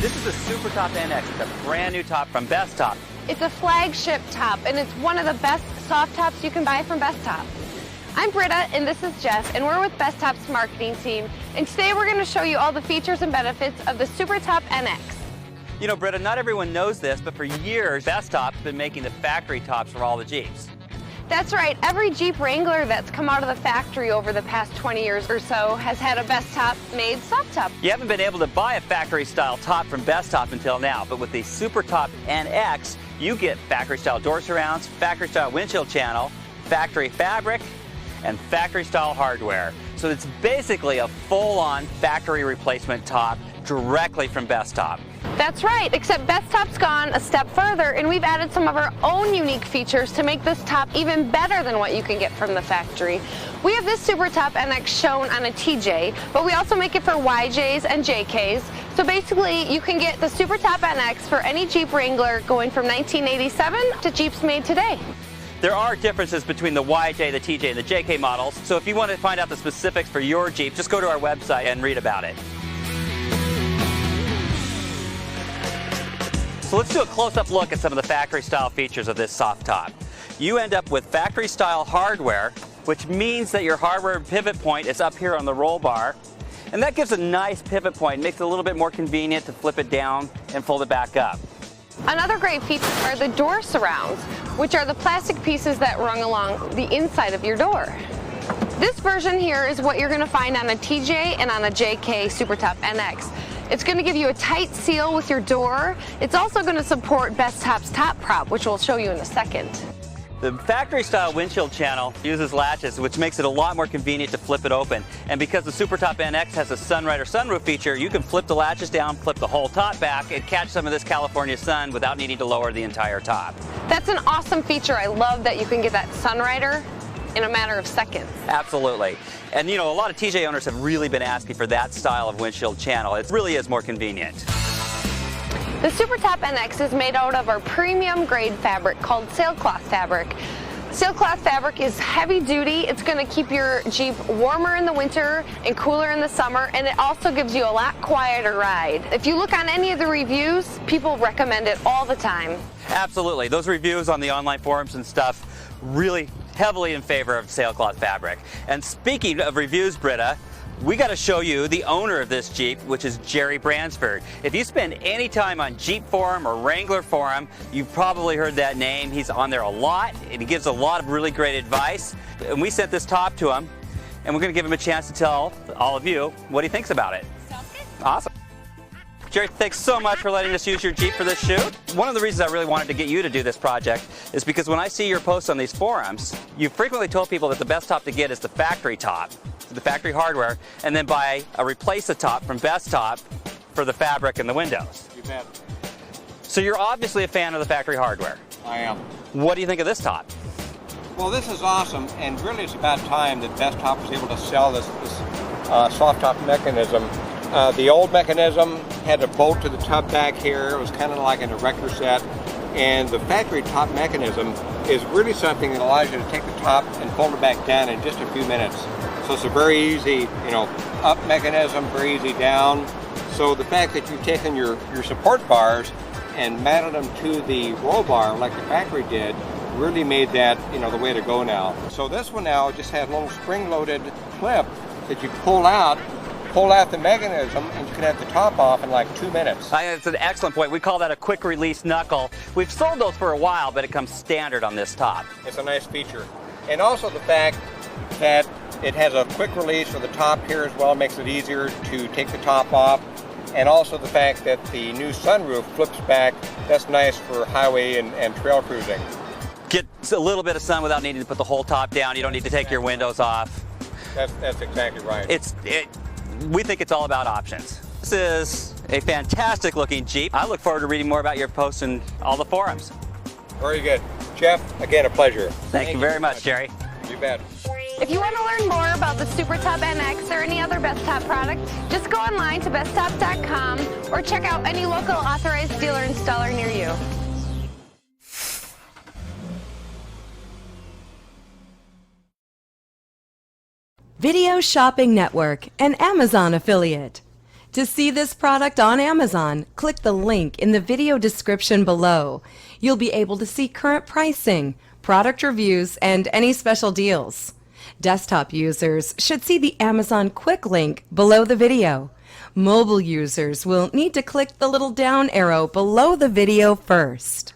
This is a Supertop NX. It's a brand new top from Bestop. It's a flagship top, and it's one of the best soft tops you can buy from Bestop. I'm Britta, and this is Jeff, and we're with Bestop's marketing team. And today we're going to show you all the features and benefits of the Supertop NX. You know, Britta, not everyone knows this, but for years, Bestop's been making the factory tops for all the Jeeps. That's right. Every Jeep Wrangler that's come out of the factory over the past 20 years or so has had a Bestop made soft top. You haven't been able to buy a factory-style top from Bestop until now, but with the Supertop NX, you get factory-style door surrounds, factory-style windshield channel, factory fabric, and factory-style hardware. So it's basically a full-on factory replacement top directly from Bestop. That's right, except Bestop's gone a step further, and we've added some of our own unique features to make this top even better than what you can get from the factory. We have this Supertop NX shown on a TJ, but we also make it for YJs and JKs. So basically, you can get the Supertop NX for any Jeep Wrangler going from 1987 to Jeeps made today. There are differences between the YJ, the TJ, and the JK models, so if you want to find out the specifics for your Jeep, just go to our website and read about it. So let's do a close-up look at some of the factory-style features of this soft top. You end up with factory-style hardware, which means that your hardware pivot point is up here on the roll bar, and that gives a nice pivot point, makes it a little bit more convenient to flip it down and fold it back up. Another great feature are the door surrounds, which are the plastic pieces that run along the inside of your door. This version here is what you're going to find on a TJ and on a JK Supertop NX. It's going to give you a tight seal with your door. It's also going to support Bestop's top prop, which we'll show you in a second. The factory-style windshield channel uses latches, which makes it a lot more convenient to flip it open. And because the Supertop NX has a sunrider sunroof feature, you can flip the latches down, flip the whole top back, and catch some of this California sun without needing to lower the entire top. That's an awesome feature. I love that you can get that sunrider in a matter of seconds. Absolutely. And you know, a lot of TJ owners have really been asking for that style of windshield channel. It really is more convenient. The Supertop NX is made out of our premium grade fabric called sailcloth fabric. Sailcloth fabric is heavy duty. It's going to keep your Jeep warmer in the winter and cooler in the summer, and it also gives you a lot quieter ride. If you look on any of the reviews, people recommend it all the time. Absolutely. Those reviews on the online forums and stuff really heavily in favor of sailcloth fabric. And speaking of reviews, Britta, we got to show you the owner of this Jeep, which is Jerry Bransford. If you spend any time on Jeep Forum or Wrangler Forum, you've probably heard that name. He's on there a lot, and he gives a lot of really great advice. And we sent this top to him, and we're going to give him a chance to tell all of you what he thinks about it. Sounds good. Awesome. Jerry, thanks so much for letting us use your Jeep for this shoot. One of the reasons I really wanted to get you to do this project is because when I see your posts on these forums, you frequently told people that the best top to get is the factory top, the factory hardware, and then buy a replace the top from Bestop for the fabric and the windows. You bet. So you're obviously a fan of the factory hardware. I am. What do you think of this top? Well, this is awesome, and really it's about time that Bestop was able to sell this soft top mechanism. The old mechanism had a bolt to the tub back here. It was kind of like an erector set. And the factory top mechanism is really something that allows you to take the top and fold it back down in just a few minutes. So it's a very easy, up mechanism, very easy down. So the fact that you've taken your support bars and mounted them to the roll bar like the factory did really made that, the way to go now. So this one now just has a little spring-loaded clip that you pull out the mechanism, and you can have the top off in like 2 minutes. It's an excellent point. We call that a quick release knuckle. We've sold those for a while, but it comes standard on this top. It's a nice feature. And also the fact that it has a quick release for the top here as well makes it easier to take the top off. And also the fact that the new sunroof flips back. That's nice for highway and trail cruising. Get a little bit of sun without needing to put the whole top down. You don't need to take your windows off. That's exactly right. We think it's all about options. This is a fantastic looking Jeep. I look forward to reading more about your posts in all the forums. Very good. Jeff, again, a pleasure. Thank you very much, Jerry. You bet. If you want to learn more about the Supertop NX or any other Bestop product, just go online to bestop.com or check out any local authorized dealer installer near you. Video Shopping Network, an Amazon affiliate. To see this product on Amazon, click the link in the video description below. You'll be able to see current pricing, product reviews, and any special deals. Desktop users should see the Amazon quick link below the video. Mobile users will need to click the little down arrow below the video first.